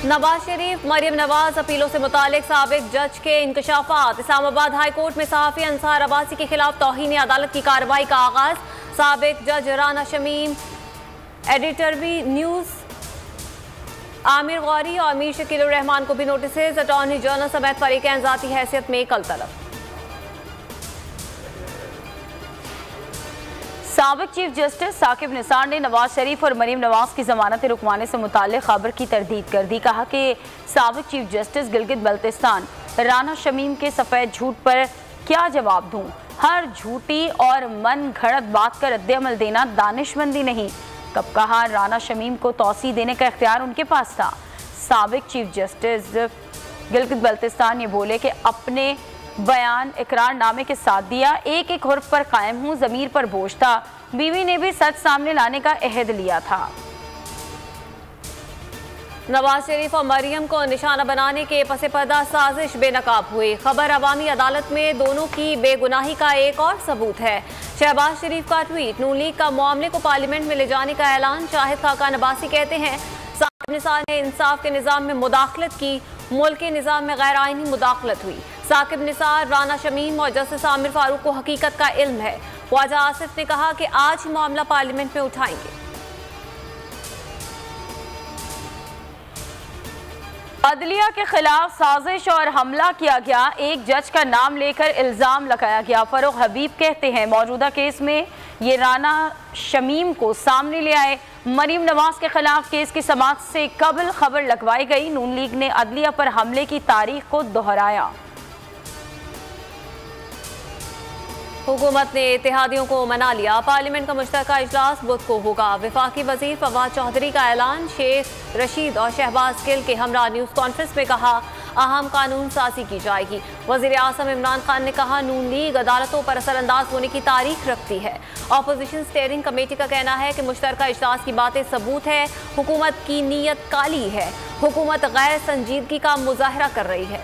नवाज शरीफ मरियम नवाज अपीलों से मुतालिक साबिक जज के इंकशाफात। इस्लामाबाद हाई कोर्ट में सहाफ़ी अंसार अब्बासी के खिलाफ तौहीन अदालत की कार्रवाई का आगाज। साबिक जज राना शमीम, एडिटर भी न्यूज़ आमिर गौरी और अमीर शकील रहमान को भी नोटिस। अटॉर्नी जनरल समेत फरीक़ैन ज़ाती हैसियत में कल तलब। साबिक चीफ जस्टिस साकिब निसार ने नवाज शरीफ और मरीम नवाज की जमानत रुकवाने से मुताल्लिक खबर की तरदीद कर दी। कहा कि साबिक चीफ जस्टिस गिलगित बल्तिस्तान राना शमीम के सफ़ेद झूठ पर क्या जवाब दूं। हर झूठी और मन घड़त बात का रद्द-ए-अमल देना दानिशमंदी नहीं। कब कहा राना शमीम को तौसी देने का इख्तियार उनके पास था। साबिक चीफ जस्टिस गिलगित बल्तिस्तान ये बोले कि अपने बयान इकरारनामे के साथ दिया, एक एक हुर्फ पर कायम हूँ, ज़मीर पर बोझ था, बीवी ने भी सच सामने लाने का अहद लिया था। नवाज शरीफ और मरियम को निशाना बनाने के पसे पर्दा साजिश बेनकाब हुई। खबर अवामी अदालत में दोनों की बेगुनाही का एक और सबूत है। शहबाज शरीफ का ट्वीट, नून लीग का मामले को पार्लियामेंट में ले जाने का ऐलान। शाहिद खाकान अब्बासी कहते हैं साकिब निसार ने इंसाफ के निज़ाम में मुदाखलत की, मुल्क के निज़ाम में गैर आइनी मुदाखलत हुई। साकिब निसार, राना शमीम और जस्टिस आमिर फारूक को हकीकत का इल्म है। ख्वाजा आसिफ ने कहा कि आज ही मामला पार्लियामेंट में उठाएंगे। अदलिया के खिलाफ साजिश और हमला किया गया, एक जज का नाम लेकर इल्ज़ाम लगाया गया। फरूक हबीब कहते हैं मौजूदा केस में ये राना शमीम को सामने ले आए। मरीम नवाज के खिलाफ केस की समाअत से कबल खबर लगवाई गई। नून लीग ने अदलिया पर हमले की तारीख को दोहराया। हुकूमत ने इत्तेहादियों को मना लिया। पार्लियामेंट का मुश्तरका इजलास बुध को होगा। वफाकी वजीर फवाद चौधरी का ऐलान। शेख रशीद और शहबाज गिल के हमरा न्यूज़ कॉन्फ्रेंस में कहा अहम कानून साजी की जाएगी। वज़ीर आज़म इमरान खान ने कहा नून लीग अदालतों पर असरअंदाज होने की तारीख रखती है। अपोजिशन स्टीयरिंग कमेटी का कहना है कि मुश्तरका इजलास की बातें सबूत है। हुकूमत की नीयत काली है। हुकूमत गैर संजीदगी का मुजाहरा कर रही है।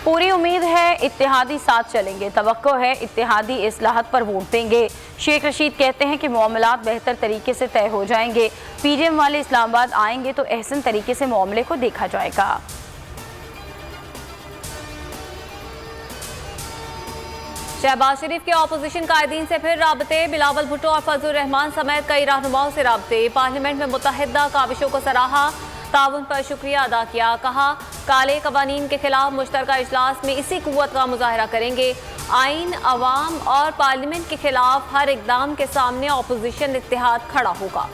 पूरी उम्मीद है इत्तेहादी साथ चलेंगे। तवक्को है इत्तेहादी इस्लाहत पर वोट देंगे। शेख रशीद कहते हैं कि मामलात बेहतर तरीके से तय हो जाएंगे। पीडीएम वाले इस्लामाबाद आएंगे तो एहसन तरीके से मामले को देखा जाएगा। शहबाज शरीफ के अपोजिशन कायदीन से फिर राबते। बिलावल भुट्टो और फजलुर रहमान समेत कई रहनुमाओं से राबते। पार्लियामेंट में मुतहदा काविशों को सराहा, ताउन पर शुक्रिया अदा किया। कहा काले कवानीन के खिलाफ मुश्तरका इजलास में इसी कुव्वत का मुजाहरा करेंगे। आइन, अवाम और पार्लियामेंट के खिलाफ हर इकदाम के सामने अपोजिशन इत्तेहाद खड़ा होगा।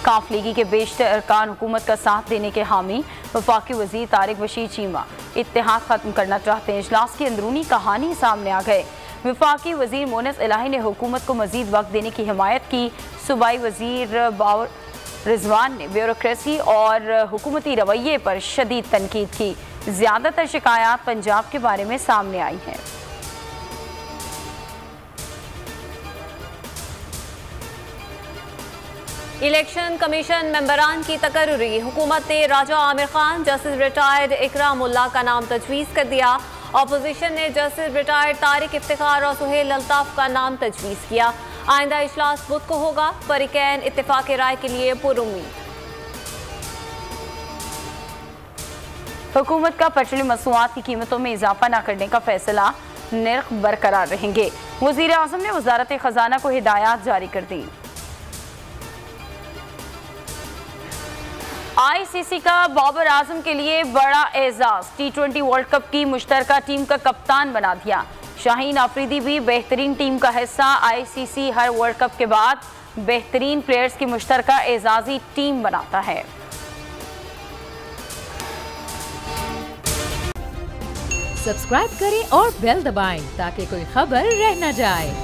काफ लीगी के बेशतर अरकान हुकूमत का साथ देने के हामी। वफाकी वजीर तारिक बशीर चीमा इत्तेहाद खत्म करना चाहते हैं। इजलास की अंदरूनी कहानी सामने आ गए। वफाकी वजीर मोनस इलाही ने हुकूमत को मजीद वक्त देने की हिमायत की। सूबाई वजीर बावर रिजवान ने ब्यूरोक्रेसी और हुकूमती रवैये पर शदीद तनकीद की। ज़्यादातर शिकायत पंजाब के बारे में सामने आई हैं। इलेक्शन कमीशन मेंबरान की तकर्री। हुकूमत ने राजा आमिर खान, जस्टिस रिटायर्ड इकरामुल्लाह का नाम तजवीज़ कर दिया। अपोजिशन ने जस्टिस रिटायर्ड तारिक इफ्तिखार और सुहेल अल्ताफ का नाम तजवीज़ किया। आइंदा इजलास बुध को होगा। फरीकैन इत्तेफाक राय के लिए पुरुम्मीद। हुकूमत का पेट्रोलियम मसनूआत की कीमतों में इजाफा न करने का फैसला, निर्ख बरकरार रहेंगे। वज़ीर आज़म ने वज़ारत खजाना को हिदायत जारी कर दी। आईसीसी का बाबर आजम के लिए बड़ा एजाज, T20 वर्ल्ड कप की मुश्तरका टीम का कप्तान बना दिया। शाहीन आफरीदी भी बेहतरीन टीम का हिस्सा। आईसीसी हर वर्ल्ड कप के बाद बेहतरीन प्लेयर्स की मुश्तरका एजाजी टीम बनाता है। सब्सक्राइब करें और बेल दबाएं ताकि कोई खबर रह न जाए।